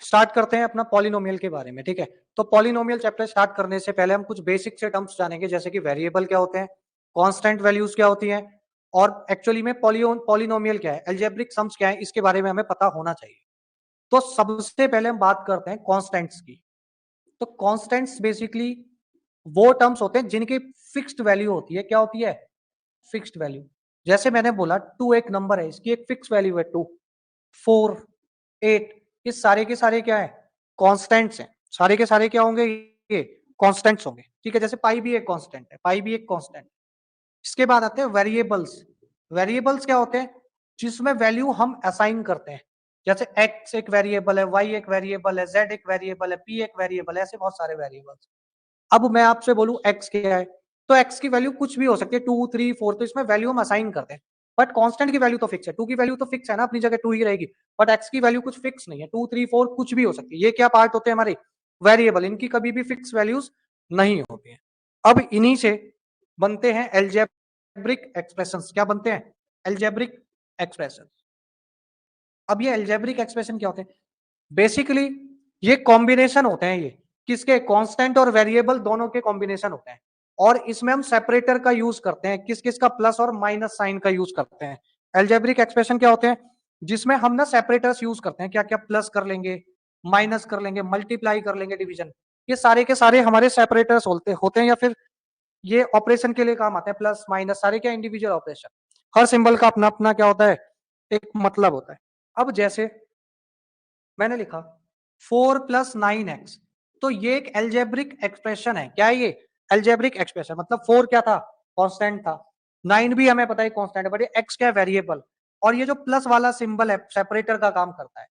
Start करते हैं अपना पॉलिनोमियल के बारे में, ठीक है। तो पॉलिनोमियल चैप्टर स्टार्ट करने से पहले हम कुछ बेसिक से टर्म्स जानेंगे, जैसे कि वेरिएबल क्या होते हैं, कांस्टेंट वैल्यूज क्या होती हैं, और एक्चुअली में पॉलिनोमियल क्या है, अलजेब्रिक सम्स क्या है, इसके बारे में हमें पता होना चाहिए। तो सबसे पहले हम बात करते हैं कांस्टेंट्स की। तो कांस्टेंट्स बेसिकली वो टर्म्स होते हैं जिनकी फिक्स्ड वैल्यू होती है। क्या होती है? Fixed value. जैसे मैंने बोला 2 एक नंबर है, इसकी एक फिक्स वैल्यू है 2, 4, 8, ये सारे के सारे क्या है? कांस्टेंट्स हैं। सारे के सारे क्या होंगे? ये कांस्टेंट्स होंगे, ठीक है। जैसे पाई भी एक कांस्टेंट है, पाई भी एक कांस्टेंट। इसके बाद आते हैं वेरिएबल्स। वेरिएबल्स क्या होते हैं? जिसमें वैल्यू हम असाइन करते हैं। जैसे x एक वेरिएबल है, y एक वेरिएबल है, z एक वेरिएबल है, p एक वेरिएबल है, ऐसे बहुत सारे वेरिएबल्स। अब मैं आपसे बोलूं x क्या है, तो x की वैल्यू कुछ भी हो सकती है, 2, 3, 4, तो इसमें वैल्यू हम असाइन करते हैं। बट कांस्टेंट की वैल्यू तो फिक्स है, 2 की वैल्यू तो फिक्स है ना, अपनी जगह 2 ही रहेगी। बट x की वैल्यू कुछ फिक्स नहीं है, 2, 3, 4 कुछ भी हो सकती है। ये क्या पार्ट होते हैं हमारे? वेरिएबल। इनकी कभी भी फिक्स वैल्यूज नहीं होती है। अब इन्हीं से बनते हैं एल्जेब्रिक एक्सप्रेशंस। क्या बनते हैं? Algebraic expression. अब ये एल्जेब्रिक एक्सप्रेशन क्या होते हैं? बेसिकली ये कॉम्बिनेशन होते हैं, ये किसके? कांस्टेंट और वेरिएबल दोनों के कॉम्बिनेशन होते हैं। और इसमें हम सेपरेटर का यूज करते हैं, किस किस का? प्लस और माइनस साइन का यूज करते हैं। एल्जेब्रिक एक्सप्रेशन क्या होते हैं? जिसमें हम ना सेपरेटर्स यूज करते हैं। क्या क्या? प्लस कर लेंगे, माइनस कर लेंगे, मल्टीप्लाई कर लेंगे, डिवीजन। ये सारे के सारे हमारे सेपरेटर्स होते हैं, या फिर ये ऑपरेशन के लिए काम आते हैं। प्लस माइनस सारे क्या? Individual operation. हर सिंबल का अपना अपना क्या होता है? एक मतलब होता है। अब जैसे मैंने लिखा 4 + 9x, तो ये एक एल्जेब्रिक एक्सप्रेशन है। क्या है ये? Algebraic expression. मतलब 4 क्या था? कांस्टेंट था। 9 भी हमें पता है कांस्टेंट है, बट ये x क्या है? वेरिएबल। और ये जो प्लस वाला सिंबल है, सेपरेटर का काम करता है।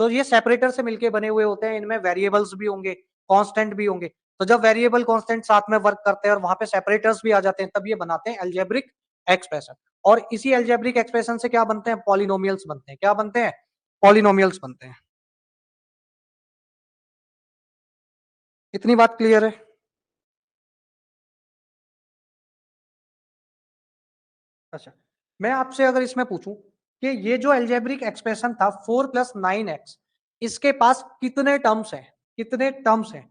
तो ये सेपरेटर से मिलके बने हुए होते हैं, इनमें वेरिएबल्स भी होंगे, कांस्टेंट भी होंगे। तो जब वेरिएबल कांस्टेंट साथ में वर्क करते हैं और वहां पे सेपरेटर्स भी आ जाते हैं, तब ये बनाते हैं एल्जेब्रिक एक्सप्रेशन। और इसी एल्जेब्रिक एक्सप्रेशन से क्या बनते हैं? पॉलिनोमियल्स बनते हैं। क्या बनते हैं? पॉलिनोमियल्स बनते हैं। इतनी बात क्लियर है? अच्छा, मैं आपसे अगर इसमें पूछूं कि ये जो एल्जेब्रिक एक्सप्रेशन था 4 + 9x, इसके पास कितने टर्म्स हैं? कितने टर्म्स हैं?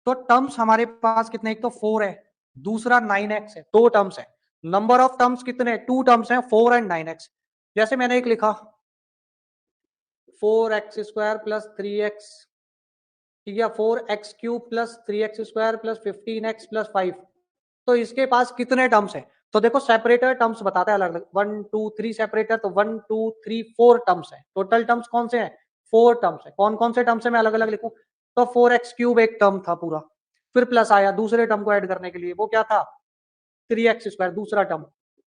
तो टर्म्स हमारे पास कितने? एक तो 4 है, दूसरा 9x है, 2 टर्म्स है। नंबर ऑफ टर्म्स कितने? 2 टर्म्स हैं, 4 एंड 9x। जैसे मैंने एक लिखा 4x² + 3x, ठीक है, 4x³ + 3x² + 15x + 5। तो इसके पास कितने टर्म्स हैं? तो देखो सेपरेटर टर्म्स बताता है अलग अलग, 1, 2, 3 सेपरेटर, तो 1, 2, 3, 4 टर्म्स है। टोटल टर्म्स कौन से हैं? 4 टर्म्स है। कौन कौन से टर्म्स है? मैं अलग अलग लिखूं तो 4x³ एक टर्म था पूरा, फिर प्लस आया दूसरे टर्म को ऐड करने के लिए, वो क्या था? 3x² दूसरा टर्म।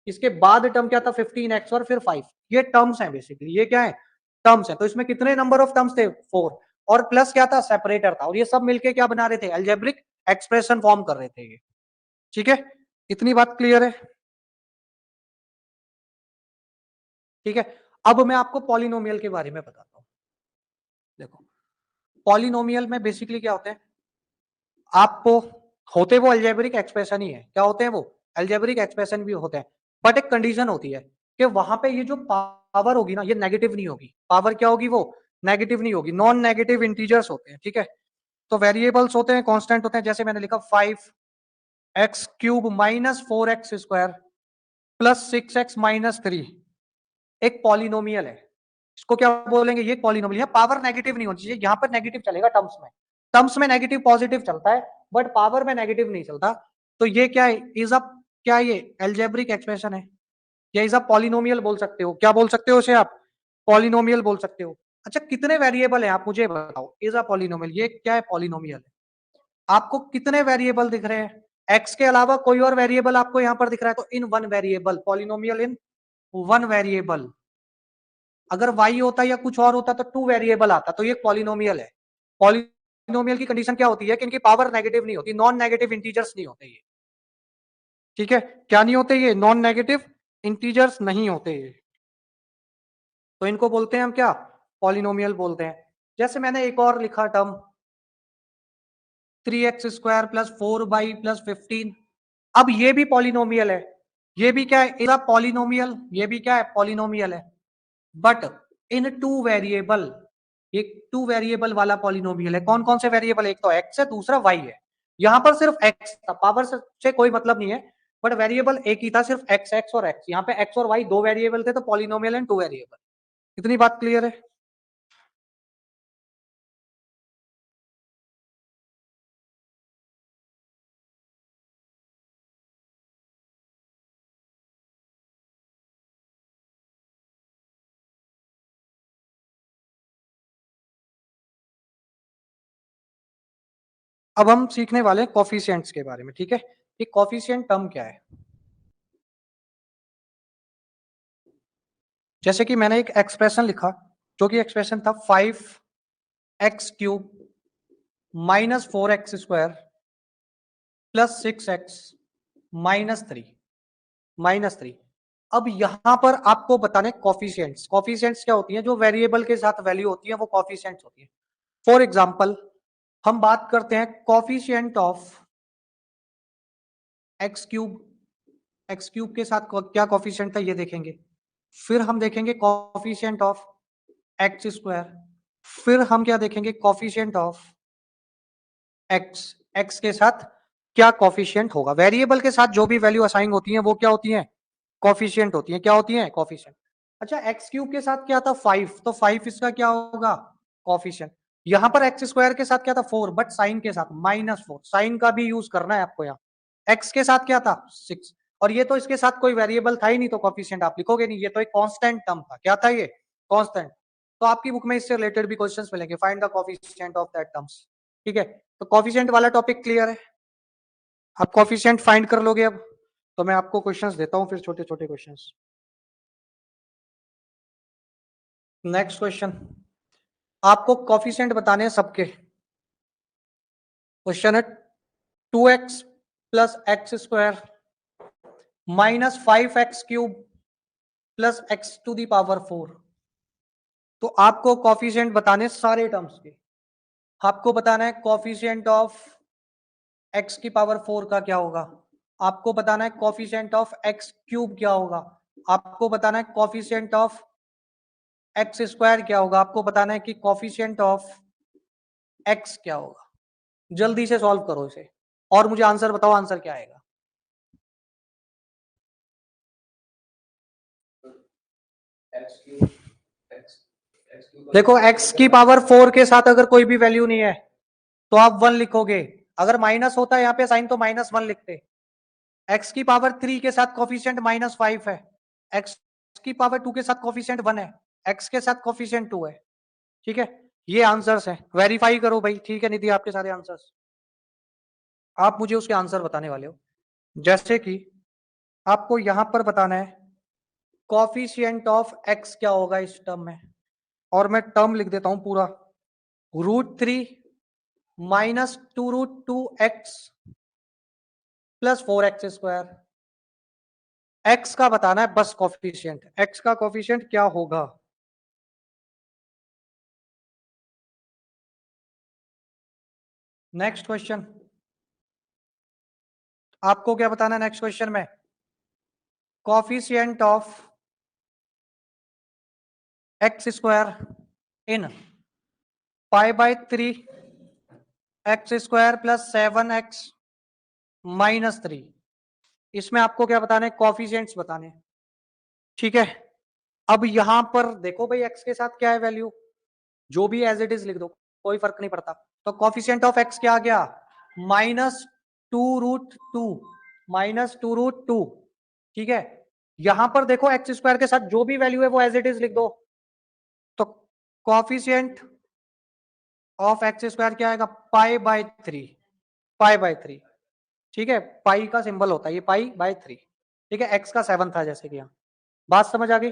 इसके बाद टर्म क्या था? 15x और फिर 5। ये टर्म्स हैं बेसिकली, ये क्या है? टर्म्स है। तो इसमें कितने नंबर ऑफ टर्म्स थे? 4। और प्लस क्या था? सेपरेटर था। और ये सब मिलके क्या बना रहे थे? अलजेब्रिक एक्सप्रेशन फॉर्म कर रहे थे ये, ठीक है। इतनी बात क्लियर है? ठीक है। अब मैं आपको पॉलिनोमियल के बारे में बताता हूं। देखो, पॉलिनोमियल में बेसिकली क्या होते हैं? आपको होते वो अलजेब्रिक एक्सप्रेशन ही है। क्या होते हैं वो? अलजेब्रिक एक्सप्रेशन भी होते हैं। बट एक कंडीशन होती है कि वहां पे ये जो पावर होगी ना, ये नेगेटिव नहीं होगी। पावर क्या होगी? वो नेगेटिव नहीं होगी। नॉन नेगेटिव इंटीजर्स होते हैं, ठीक है। तो वेरिएबल्स होते हैं, कांस्टेंट होते हैं। जैसे मैंने लिखा 5x³ - 4x² + 6x - 3, एक पॉलिनोमियल है। इसको क्या बोलेंगे? ये पॉलिनोमियल है। पावर नेगेटिव नहीं होनी चाहिए, यहाँ पर नेगेटिव चलेगा टर्म्स में। टर्म्स में नेगेटिव पॉजिटिव चलता है, बट पावर में नेगेटिव नहीं चलता। तो ये क्या है? इज अ, क्या ये एल्जेब्रिक एक्सप्रेशन है, या इज अ पॉलिनोमियल बोल सकते हो। क्या बोल सकते हो इसे आप? पॉलिनोमियल बोल सकते हो। अच्छा, कितने वेरिएबल है आप मुझे बताओ। इज अ पॉलिनोमियल, ये क्या है? पॉलिनोमियल है। आपको कितने वेरिएबल दिख रहे हैं? एक्स के अलावा कोई और वेरिएबल आपको यहाँ पर दिख रहा है, तो in one variable, polynomial in one variable. अगर y होता या कुछ और होता तो 2 वेरिएबल आता, तो ये पॉलिनोमियल है। पॉलिनोमियल की कंडीशन क्या होती है कि इनकी पावर नेगेटिव नहीं होती, नॉन नेगेटिव इंटीजर्स नहीं होते ये, ठीक है। क्या नहीं होते? ये नॉन नेगेटिव इंटीजर्स नहीं होते ये। तो इनको बोलते हैं हम क्या? पॉलिनोमियल बोलते हैं। जैसे मैंने एक और लिखा टर्म 3x² + 4y + 15। अब ये भी पॉलिनोमियल है। ये भी क्या है? Is a polynomial. ये भी क्या है? पॉलिनोमियल है, बट इन 2 वेरिएबल। ये 2 वेरिएबल वाला पॉलिनोमियल है। कौन कौन से वेरिएबल, एक तो x है, दूसरा y है। यहाँ पर सिर्फ x था, पावर से कोई मतलब नहीं है, बट वेरिएबल एक ही था, सिर्फ x और x। यहाँ पे x और y दो वेरिएबल थे, तो पॉलिनोमियल एंड 2 वेरिएबल। इतनी बात क्लियर है? अब हम सीखने वाले हैं कोफिशिएंट्स के बारे में, ठीक है? कि कोफिशिएंट टर्म क्या है। जैसे कि मैंने एक एक्सप्रेशन लिखा, जो कि एक्सप्रेशन था 5x³ minus 4x² plus 6x -3। अब यहां पर आपको बताने कोफिशिएंट्स। कोफिशिएंट्स क्या होती हैं? जो वेरिएबल के साथ वैल्यू होती है वो कोफिशिएंट्स होती है। फॉर एग्जांपल हम बात करते हैं कोफिशिएंट ऑफ x³ के साथ क्या कोफिशिएंट था ये देखेंगे। फिर हम देखेंगे कोफिशिएंट ऑफ x²। फिर हम क्या देखेंगे? कोफिशिएंट ऑफ x के साथ क्या कोफिशिएंट होगा। वेरिएबल के साथ जो भी वैल्यू असाइन होती है वो क्या होती है? कोफिशिएंट होती है। क्या होती है? कोफिशिएंट। अच्छा, x³ के साथ क्या था? 5, तो 5 इसका क्या होगा? कोफिशिएंट। यहां पर x² के साथ क्या था? 4, बट साइन के साथ -4। साइन का भी यूज करना है आपको। यहाँ x के साथ क्या था? 6। और ये तो इसके साथ कोई वेरिएबल था ही नहीं, तो कोफिशिएंट आप लिखोगे नहीं, ये तो एक कांस्टेंट टर्म था। क्या था ये? कांस्टेंट। तो आपकी बुक में इससे रिलेटेड भी क्वेश्चंस मिलेंगे, find the coefficient of that terms. ठीक है, तो कोफिशिएंट वाला टॉपिक क्लियर है? आप कोफिशिएंट फाइंड कर लोगे अब। तो मैं आपको क्वेश्चंस देता हूं, फिर छोटे छोटे क्वेश्चंस। नेक्स्ट क्वेश्चन, आपको कोफिशिएंट बताने हैं सबके। क्वेश्चन है 2x plus x² -5x³ plus x⁴। तो आपको कोफिशिएंट बताने सारे टर्म्स के। आपको बताना है कोफिशिएंट ऑफ x⁴ का क्या होगा, आपको बताना है कोफिशिएंट ऑफ x³ क्या होगा, आपको बताना है कोफिशिएंट ऑफ x² क्या होगा, आपको बताना है कि कोफिशिएंट ऑफ x क्या होगा। जल्दी से सॉल्व करो इसे और मुझे आंसर बताओ, आंसर क्या आएगा। देखो x⁴ के साथ अगर कोई भी वैल्यू नहीं है तो आप 1 लिखोगे। अगर माइनस होता है यहाँ पे साइन तो -1 लिखते। x⁴ के साथ कोफिशिएंट -5 है, x⁴ के साथ कोफिशिएंट 1 है, x के साथ कोफिशिएंट 2 है। ठीक है, ये आंसर्स हैं, वेरीफाई करो भाई। ठीक है, नहीं दिए आपके सारे आंसर्स, आप मुझे उसके आंसर बताने वाले हो। जैसे कि आपको यहां पर बताना है कोफिशिएंट ऑफ x क्या होगा इस टर्म में, और मैं टर्म लिख देता हूं पूरा। √3 -2√2x प्लस 4x²। x का बताना है बस कोफिशिएंट, x का कोफिशिएंट क्या होगा। नेक्स्ट क्वेश्चन, आपको क्या बताना है नेक्स्ट क्वेश्चन में? Coefficient of x² in π/3 x² plus 7x -3। इसमें आपको क्या बताना है? कोफिशिएंट्स बताने हैं। ठीक है, अब यहां पर देखो भाई x के साथ क्या है वैल्यू, जो भी एज इट इज लिख दो, कोई फर्क नहीं पड़ता। तो कोफिशिएंट ऑफ x क्या आ गया? -2√2 -2√2। ठीक है, यहां पर देखो x² के साथ जो भी वैल्यू है वो एज इट इज लिख दो। तो कोफिशिएंट ऑफ x² क्या आएगा? π/3, π/3। ठीक है, पाई का सिंबल होता है ये, π/3। ठीक है, x का 7 था जैसे कि यहाँ। बात समझ आ गई?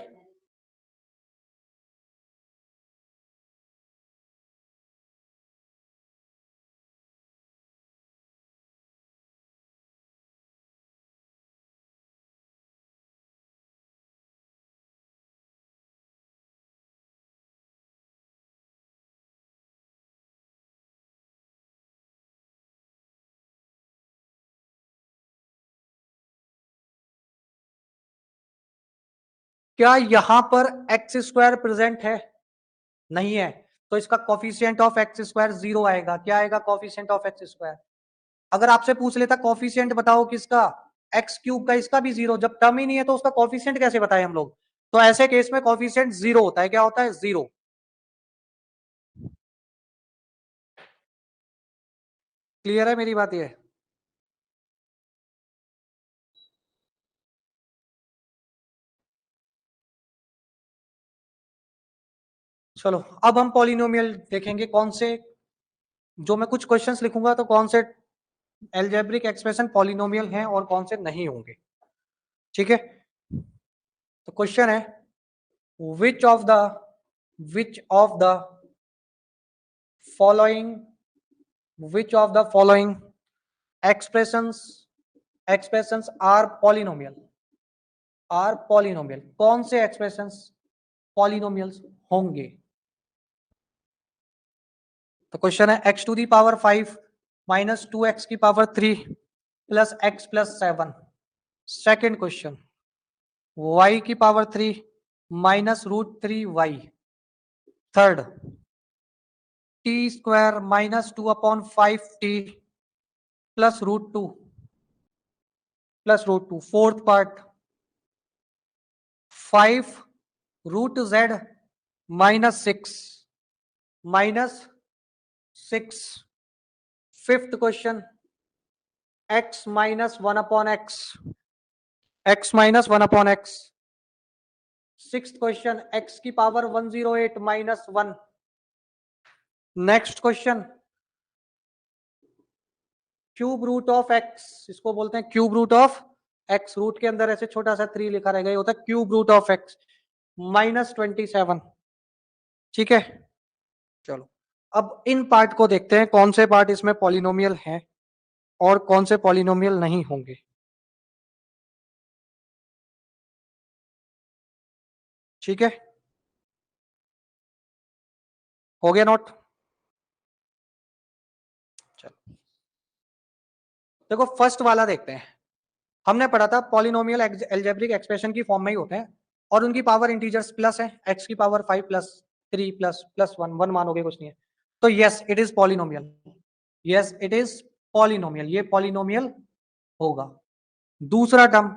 क्या यहां पर x² प्रेजेंट है? नहीं है। तो इसका कोफिशिएंट ऑफ एक्स स्क्वायर 0 आएगा। क्या आएगा कोफिशिएंट ऑफ एक्स स्क्वायर? अगर आपसे पूछ लेता कोफिशिएंट बताओ किसका, एक्स क्यूब का, इसका भी 0। जब टर्म ही नहीं है तो उसका कोफिशिएंट कैसे बताए हम लोग? तो ऐसे केस में कोफिशिएंट 0 होता है। क्या होता है? 0। क्लियर है मेरी बात? ये चलो अब हम पॉलिनोमियल देखेंगे कौन से, जो मैं कुछ क्वेश्चंस लिखूंगा तो कौन से एल्जेब्रिक एक्सप्रेशन पॉलिनोमियल हैं और कौन से नहीं होंगे। ठीक है, तो क्वेश्चन है which of the following which of the following expressions are polynomial, कौन से expressions polynomials होंगे? तो क्वेश्चन है x to the power 5 minus 2x की power 3 plus x plus 7। Second question y की power 3 minus √3y। Third t square minus 2/5t plus √2। Fourth part 5 √z -6। Fifth question x -1/x। Sixth question x की power 108 -1। Next question cube root of x, इसको बोलते हैं cube root of x। Root के अंदर ऐसे छोटा सा 3 लिखा रहेगा, ये होता है क्यूब रूट ऑफ x -27। ठीक है, चलो अब इन पार्ट को देखते हैं कौन से पार्ट इसमें पॉलिनोमियल हैं और कौन से पॉलिनोमियल नहीं होंगे। ठीक है, हो गया नोट? चलो देखो फर्स्ट वाला देखते हैं। हमने पढ़ा था पॉलिनोमियल एल्जेब्रिक एक्सप्रेशन की फॉर्म में ही होते हैं और उनकी पावर इंटीजर्स प्लस है, x की पावर 5 प्लस 3 प्लस प्लस 1 मानोगे कुछ नहीं है। तो yes it is polynomial, yes it is polynomial, ये पॉलिनोमियल होगा। दूसरा टर्म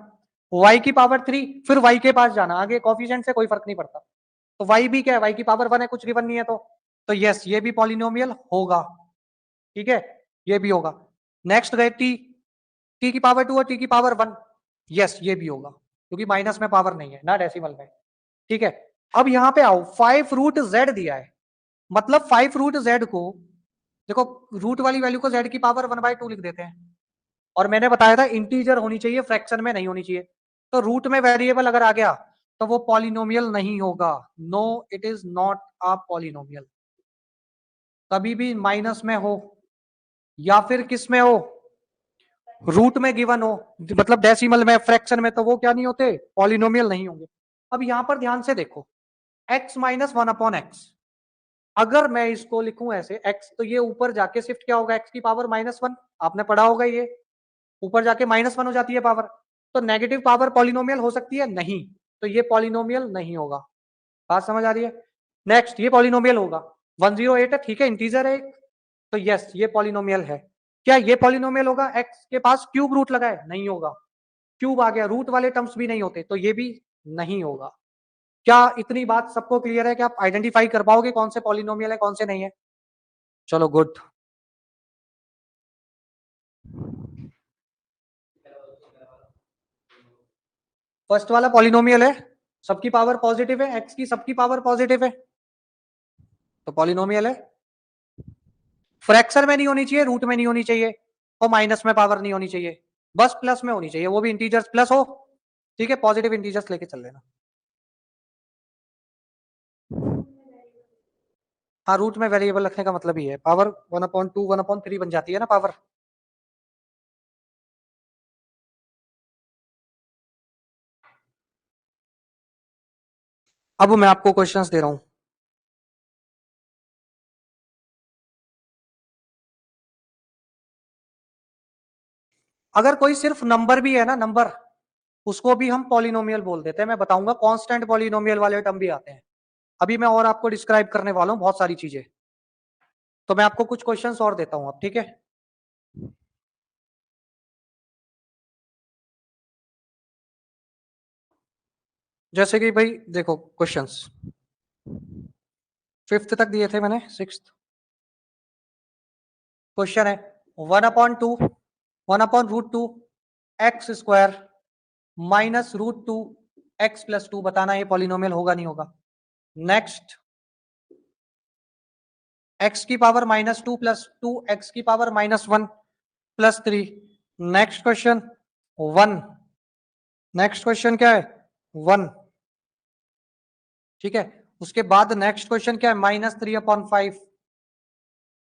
y की पावर 3, फिर y के पास जाना, आगे कोफिशिएंट से कोई फर्क नहीं पड़ता। तो y भी क्या है, y की पावर 1 है, कुछ गिवन नहीं है तो यस ये भी पॉलिनोमियल होगा। ठीक है, ये भी होगा। नेक्स्ट गए t की पावर 2 और t की पावर 1, यस ये भी होगा क्योंकि माइनस में पावर नहीं है ना डेसिमल में। ठीक है, अब यहां पे आओ 5√z दिया है, मतलब 5√z को देखो, रूट वाली वैल्यू को z की पावर 1/2 लिख देते हैं। और मैंने बताया था इंटीजर होनी चाहिए, फ्रैक्शन में नहीं होनी चाहिए। तो रूट में वेरिएबल अगर आ गया तो वो पॉलिनोमियल नहीं होगा। No it is not a polynomial. कभी भी माइनस में हो या फिर किस में हो, रूट में गिवन हो, मतलब डेसिमल में, फ्रैक्शन में, तो वो क्या नहीं होते, पॉलिनोमियल नहीं होंगे। अब यहां पर ध्यान से देखो x -1/x, अगर मैं इसको लिखूं ऐसे x, तो ये ऊपर जाके शिफ्ट क्या होगा, x की पावर -1, आपने पढ़ा होगा, ये ऊपर जाके -1 हो जाती है पावर। तो नेगेटिव पावर पॉलिनोमियल हो सकती है? नहीं, तो ये पॉलिनोमियल नहीं होगा। बात समझ आ रही है? नेक्स्ट ये पॉलिनोमियल होगा, 108 है, ठीक है, इंटीजर है एक, तो यस ये पॉलिनोमियल है। क्या ये पॉलिनोमियल होगा x के पास क्यूब रूट लगा है? नहीं होगा, क्यूब आ गया, रूट वाले टर्म्स भी नहीं होते, तो ये भी नहीं होगा। क्या इतनी बात सबको क्लियर है कि आप आइडेंटिफाई कर पाओगे कौन से पॉलिनोमियल है कौन से नहीं है? चलो गुड। फर्स्ट वाला पॉलिनोमियल है, सबकी पावर पॉजिटिव है, x की सबकी पावर पॉजिटिव है, तो पॉलिनोमियल है। फ्रैक्शन में नहीं होनी चाहिए, रूट में नहीं होनी चाहिए और माइनस में पावर नहीं होनी चाहिए, बस प्लस में होनी चाहिए, वो भी इंटीजर्स प्लस हो। ठीक है, पॉजिटिव इंटीजर्स लेके चल लेना। हाँ, रूट में वेरिएबल रखने का मतलब ही है, पावर 1/2 1/3 बन जाती है ना पावर। अब मैं आपको क्वेश्चंस दे रहा हूं। अगर कोई सिर्फ नंबर भी है ना, नंबर, उसको भी हम पॉलिनोमियल बोल देते हैं। मैं बताऊंगा कांस्टेंट पॉलिनोमियल वाले टर्म भी आते हैं। अभी मैं और आपको डिस्क्राइब करने वाला हूं बहुत सारी चीजें, तो मैं आपको कुछ क्वेश्चंस और देता हूं अब, ठीक है। जैसे कि भाई देखो क्वेश्चंस 5th तक दिए थे मैंने, 6th क्वेश्चन है 1/2 1/√2 एक्स स्क्वायर -√2 एक्स प्लस 2, बताना ये पॉलिनोमियल होगा नहीं होगा। नेक्स्ट एक्स की पावर -2 प्लस 2 एक्स की power -1 plus 3। Next question 1, next question क्या है 1, ठीक है। उसके बाद नेक्स्ट क्वेश्चन क्या है -3/5।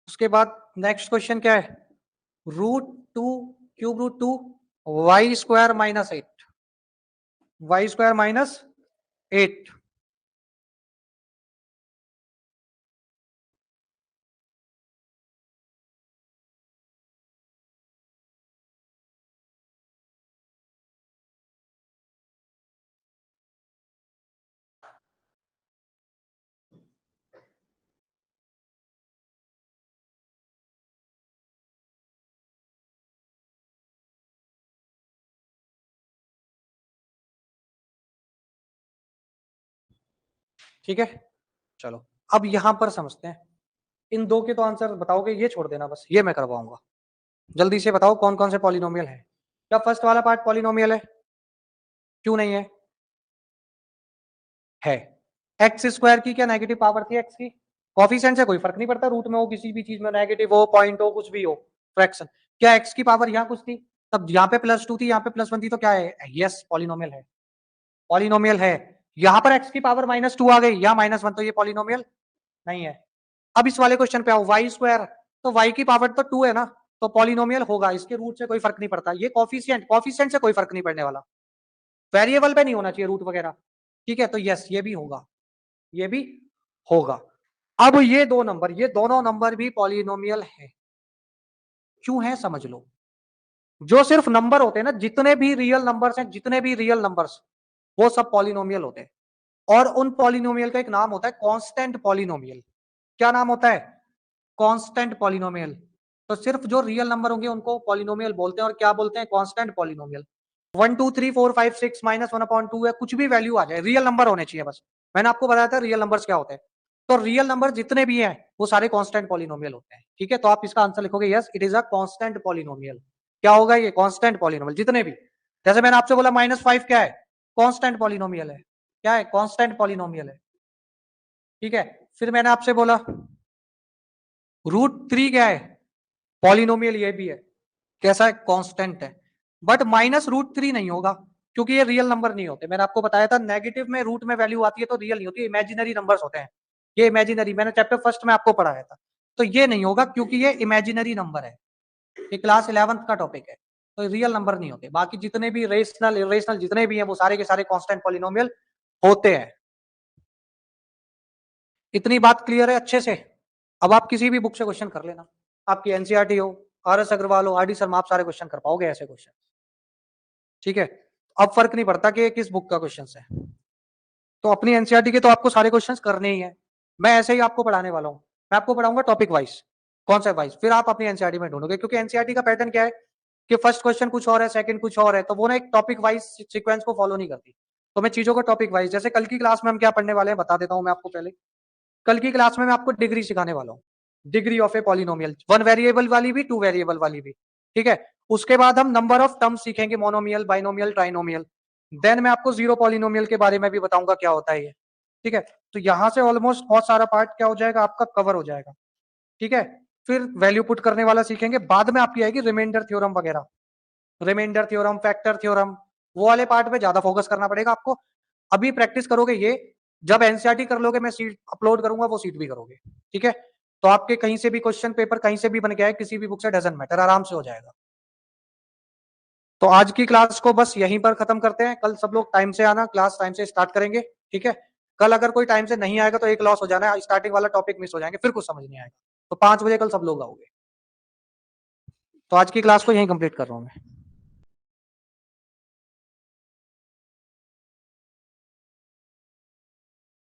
उसके बाद नेक्स्ट क्वेश्चन क्या है √2 ³ वाई स्क्वायर -8, वाई स्क्वायर -8। ठीक है, चलो अब यहां पर समझते हैं। इन दो के तो आंसर बताओगे, ये छोड़ देना बस, ये मैं करवाऊंगा। जल्दी से बताओ कौन कौन से पॉलिनोमियल है। क्या फर्स्ट वाला पार्ट पॉलिनोमियल है? क्यों नहीं है? है। एक्स स्क्वायर की क्या नेगेटिव पावर थी एक्स की? कॉफिशिएंट से कोई फर्क नहीं पड़ता, रूट में हो किसी भी चीज में, नेगेटिव हो पॉइंट हो कुछ भी हो, फ्रैक्शन। क्या एक्स की पावर यहाँ कुछ थी? तब यहाँ पे +2 थी, यहाँ पे +1 थी, तो क्या है? यस पॉलिनोमियल है, पॉलिनोमियल है। यहाँ पर एक्स की पावर -2 आ गई, यहाँ -1, तो ये पॉलिनोमियल नहीं है। अब इस वाले क्वेश्चन पे आओ, वाई स्क्वायर, तो वाई की पावर तो 2 है ना, तो पॉलिनोमियल होगा, इसके रूट से कोई फर्क नहीं पड़ता। ये कॉफिशिएंट, कॉफिशिएंट से कोई फर्क नहीं पड़ने वाला, वेरिएबल पे नहीं होना चाहिए रूट वगैरह, ठीक है। तो यस ये भी होगा, ये भी होगा। अब ये दो नंबर, ये दोनों नंबर भी पॉलिनोमियल है। क्यों है समझ लो। जो सिर्फ नंबर होते हैं ना, जितने भी रियल नंबर्स हैं, जितने भी रियल नंबर्स, वो सब पॉलिनोमियल होते हैं। और उन पॉलिनोमियल का एक नाम होता है कांस्टेंट पॉलिनोमियल। क्या नाम होता है? Constant polynomial. तो सिर्फ जो रियल नंबर होंगे उनको पॉलिनोमियल बोलते हैं, और क्या बोलते हैं? Constant polynomial. 1 2 3 4 5 6 -1/2 है, कुछ भी वैल्यू आ जाए, रियल नंबर होने चाहिए बस। मैंने आपको बताया था रियल नंबर्स क्या होते हैं। तो रियल नंबर जितने भी हैं वो सारे कांस्टेंट पॉलिनोमियल होते हैं, ठीक है। तो आप इसका आंसर लिखोगे yes it is a constant polynomial. क्या होगा ये? कांस्टेंट पॉलिनोमियल जितने भी। जैसे मैंने आपसे बोला -5 क्या है? कांस्टेंट पॉलिनोमियल है। क्या है? कांस्टेंट पॉलिनोमियल है, ठीक है। फिर मैंने आपसे बोला √3 क्या है? पॉलिनोमियल ये भी है। कैसा है? कांस्टेंट है। बट -√3 नहीं होगा, क्योंकि ये रियल नंबर नहीं होते। मैंने आपको बताया था नेगेटिव में रूट में वैल्यू आती है तो रियल नहीं होती, इमेजिनरी नंबर्स होते हैं। ये इमेजिनरी, मैंने चैप्टर फर्स्ट में आपको पढ़ाया था। तो ये नहीं होगा क्योंकि ये इमेजिनरी नंबर है, ये क्लास 11th का टॉपिक है। तो रियल नंबर नहीं होते। बाकी जितने भी रेशनल इरेशनल जितने भी हैं वो सारे के सारे कांस्टेंट पॉलिनोमियल होते हैं। इतनी बात क्लियर है अच्छे से? अब आप किसी भी बुक से क्वेश्चन कर लेना, आपकी एनसीईआरटी हो, RS अग्रवाल हो, RD शर्मा, आप सारे क्वेश्चन कर पाओगे ऐसे क्वेश्चन, ठीक है। अब फर्क नहीं पड़ता कि ये किस बुक का क्वेश्चन है। तो अपनी एनसीईआरटी के तो आपको सारे क्वेश्चंस करने ही है। मैं ऐसे ही आपको पढ़ाने वाला हूँ, मैं आपको पढ़ाऊंगा टॉपिक वाइज, कॉन्सेप्ट वाइज, फिर आप अपनी एनसीईआरटी में ढूंढोगे। क्योंकि एनसीईआरटी का पैटर्न क्या है कि फर्स्ट क्वेश्चन कुछ और है, सेकंड कुछ और है, तो वो ना एक टॉपिक वाइज सीक्वेंस को फॉलो नहीं करती। तो मैं चीजों को टॉपिक वाइज, जैसे कल की क्लास में हम क्या पढ़ने वाले हैं बता देता हूँ मैं आपको पहले। कल की क्लास में मैं आपको डिग्री सिखाने वाला हूँ, degree of a polynomial, 1 variable वाली भी, 2 वेरिएबल वाली भी, ठीक है। उसके बाद हम नंबर ऑफ टर्म्स सीखेंगे, मोनोमियल, बाइनोमियल, ट्राइनोमियल। देन मैं आपको जीरो पॉलिनोमियल के बारे में भी बताऊंगा क्या होता है ये, ठीक है। तो यहां से ऑलमोस्ट बहुत सारा पार्ट क्या हो जाएगा आपका, कवर हो जाएगा, ठीक है। फिर वैल्यू पुट करने वाला सीखेंगे, बाद में आपकी आएगी रिमाइंडर थ्योरम वगैरह, रिमाइंडर थ्योरम, फैक्टर थ्योरम, वो वाले पार्ट पे ज्यादा फोकस करना पड़ेगा आपको। अभी प्रैक्टिस करोगे ये, जब एनसीईआरटी कर लोगे, मैं सीट अपलोड करूंगा, वो सीट भी करोगे, ठीक है। तो आपके कहीं से भी क्वेश्चन पेपर कहीं से भी बन के आए, किसी भी बुक से, डजंट मैटर, आराम से हो जाएगा। तो आज की क्लास को बस यहीं पर खत्म करते हैं। कल सब लोग टाइम से आना, क्लास टाइम से स्टार्ट करेंगे, ठीक है। कल अगर कोई टाइम से नहीं आएगा तो एक लॉस हो जाना है, स्टार्टिंग वाला टॉपिक मिस हो जाएंगे, फिर कुछ समझ नहीं आएगा। तो 5 बजे कल सब लोग आओगे। तो आज की क्लास को यहीं कंप्लीट कर रहा हूँ मैं।